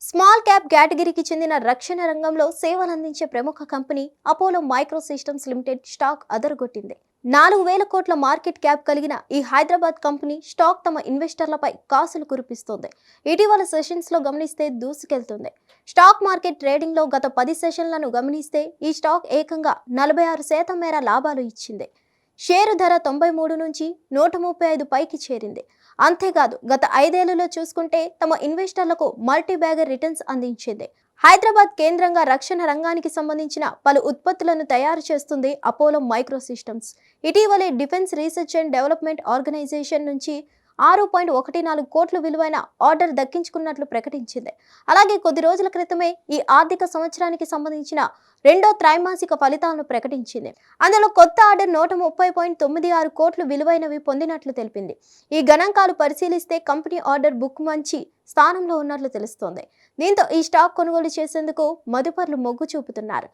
Small cap కేటగిరీకి చెందిన రక్షణ రంగంలో సేవలందించే ప్రముఖ company Apollo Micro Systems Limited stock అదరగొట్టింది. 4,000 కోట్ల మార్కెట్ క్యాప్ కలిగిన ఈ హైదరాబాద్ కంపెనీ స్టాక్ తమ ఇన్వెస్టర్లపై కాసులు కురిపిస్తోంది. ఇటీవల సెషన్స్ లో గమనిస్తే దూసుకెళ్తుంది. స్టాక్ మార్కెట్ ట్రేడింగ్ లో గత 10 సెషన్లను గమనిస్తే ఈ స్టాక్ ఏకంగా 46% మేర లాభాలు ఇచ్చింది. షేరు ధర 93 నుంచి 135 పైకి చేరింది. అంతేకాదు గత 5 ఏళ్లలో చూసుకుంటే తమ ఇన్వెస్టర్లకు మల్టీ బ్యాగర్ రిటర్న్స్ అందించింది. హైదరాబాద్ కేంద్రంగా రక్షణ రంగానికి సంబంధించిన పలు ఉత్పత్తులను తయారు చేస్తుంది అపోలో మైక్రో సిస్టమ్స్. ఇటీవలే defence research and development organisation నుంచి 6.14 కోట్ల విలువైన ఆర్డర్ దక్కించుకున్నట్లు ప్రకటించింది. అలాగే కొద్ది రోజుల క్రితమే ఈ ఆర్థిక సంవత్సరానికి సంబంధించిన రెండో త్రైమాసిక ఫలితాలను ప్రకటించింది. అందులో కొత్త ఆర్డర్ 130.96 కోట్లు విలువైనవి పొందినట్లు తెలిపింది. ఈ గణాంకాలు పరిశీలిస్తే కంపెనీ ఆర్డర్ బుక్ మంచి స్థానంలో ఉన్నట్లు తెలుస్తోంది. దీంతో ఈ స్టాక్ కొనుగోలు చేసేందుకు మదుపర్లు మొగ్గు చూపుతున్నారు.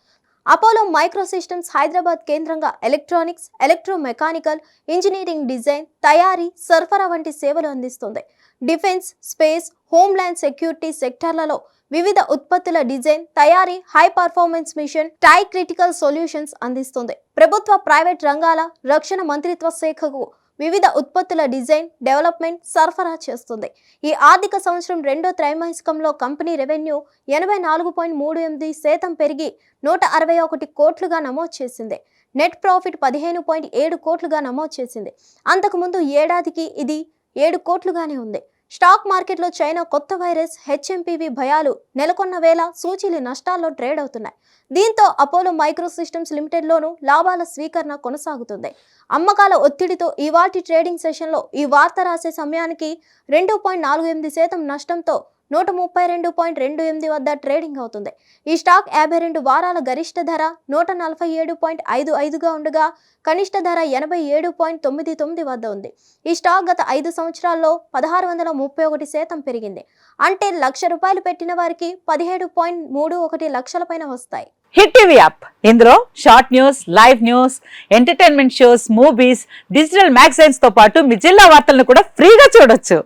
అపోలో మైక్రో సిస్టమ్స్ హైదరాబాద్ కేంద్రంగా ఎలక్ట్రానిక్స్, ఎలక్ట్రోమెకానికల్, ఇంజనీరింగ్ డిజైన్, తయారీ, సరఫరా వంటి సేవలు అందిస్తుంది. డిఫెన్స్, స్పేస్, హోమ్ల్యాండ్ సెక్యూరిటీ సెక్టార్లలో వివిధ ఉత్పత్తుల డిజైన్, తయారీ, హై పర్ఫార్మెన్స్ మిషన్, టై క్రిటికల్ సొల్యూషన్స్ అందిస్తుంది. ప్రభుత్వ, ప్రైవేట్ రంగాల రక్షణ మంత్రిత్వ శాఖకు వివిధ ఉత్పత్తుల డిజైన్, డెవలప్మెంట్, సరఫరా చేస్తుంది. ఈ ఆర్థిక సంవత్సరం రెండో త్రైమాసికంలో కంపెనీ రెవెన్యూ 84.38% పెరిగి 161 కోట్లుగా నమోదు చేసింది. నెట్ ప్రాఫిట్ 15.7 కోట్లుగా నమోదు చేసింది. అంతకుముందు ఏడాదికి ఇది 7 కోట్లుగానే ఉంది. స్టాక్ మార్కెట్లో చైనా కొత్త వైరస్ హెచ్ఎంపీవీ భయాలు నెలకొన్న వేళ సూచీలు నష్టాల్లో ట్రేడ్ అవుతున్నాయి. దీంతో అపోలో మైక్రో సిస్టమ్స్ లిమిటెడ్లోనూ లాభాల స్వీకరణ కొనసాగుతుంది. అమ్మకాల ఒత్తిడితో ఇవాల్టి ట్రేడింగ్ సెషన్లో ఈ వార్త రాసే సమయానికి 2.48% నష్టంతో 132.28 వద్ద ట్రేడింగ్ అవుతుంది. ఈ స్టాక్ 52 వారాల గరిష్ట ధర 147.55గా ఉండగా కనిష్ట ధర 87.99 వద్ద ఉంది. ఈ స్టాక్ గత 5 సంవత్సరాల్లో 1631% పెరిగింది. అంటే ₹1,00,000 పెట్టిన వారికి 17.31 లక్షల పైన వస్తాయి. హిట్ టీవీ యాప్, ఇందులో short news, live news, entertainment shows, movies, digital magazines తో పాటు మీ జిల్లా వార్తలను కూడా ఫ్రీగా చూడొచ్చు.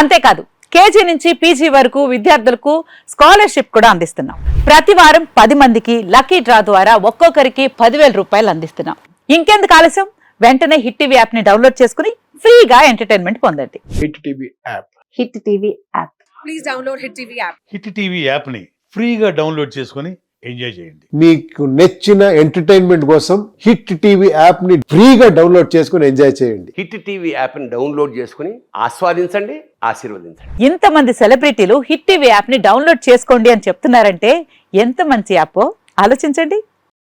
అంతేకాదు కేజీ నుంచి పీజీ వరకు విద్యార్థులకు స్కాలర్షిప్ కూడా అందిస్తున్నాం. ప్రతి వారం 10 మందికి లక్కీ డ్రా ద్వారా ఒక్కొక్కరికి 10,000 రూపాయలు అందిస్తున్నాం. ఇంకెందుకు ఆలస్యం, వెంటనే హిట్ టీవీ యాప్ ని డౌన్లోడ్ చేసుకుని ఫ్రీగా ఎంటర్టైన్మెంట్ పొందండి. Hit TV app. Hit TV app. Please download hit TV app. Hit TV app ని ఫ్రీగా డౌన్లోడ్ చేసుకుని ఎంజాయ్ చేయండి. మీకు నచ్చిన ఎంటర్టైన్మెంట్ కోసం హిట్ టీవీ యాప్ ని ఫ్రీగా డౌన్లోడ్ చేసుకుని ఎంజాయ్ చేయండి. హిట్ టీవీ యాప్ ని డౌన్లోడ్ చేసుకుని ఆస్వాదించండి, ఆశీర్వదించండి. ఇంతమంది సెలబ్రిటీలు హిట్ టీవీ యాప్ ని డౌన్లోడ్ చేసుకోండి అని చెప్తున్నారంటే ఎంత మంచి యాప్ ఆలోచించండి.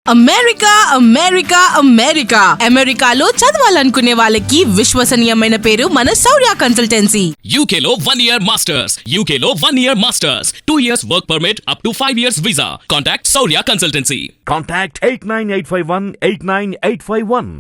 అమెరికా అమెరికా అమెరికా అమెరికాలో చదవాలనుకునే వాళ్ళకి విశ్వసనీయమైన పేరు మన శౌర్య కన్సల్టెన్సీ. UK లో 1 year masters. UK లో 1 year masters. 2 years work permit up to 5 years visa. Contact Saurya Consultancy. Contact 89851 89851.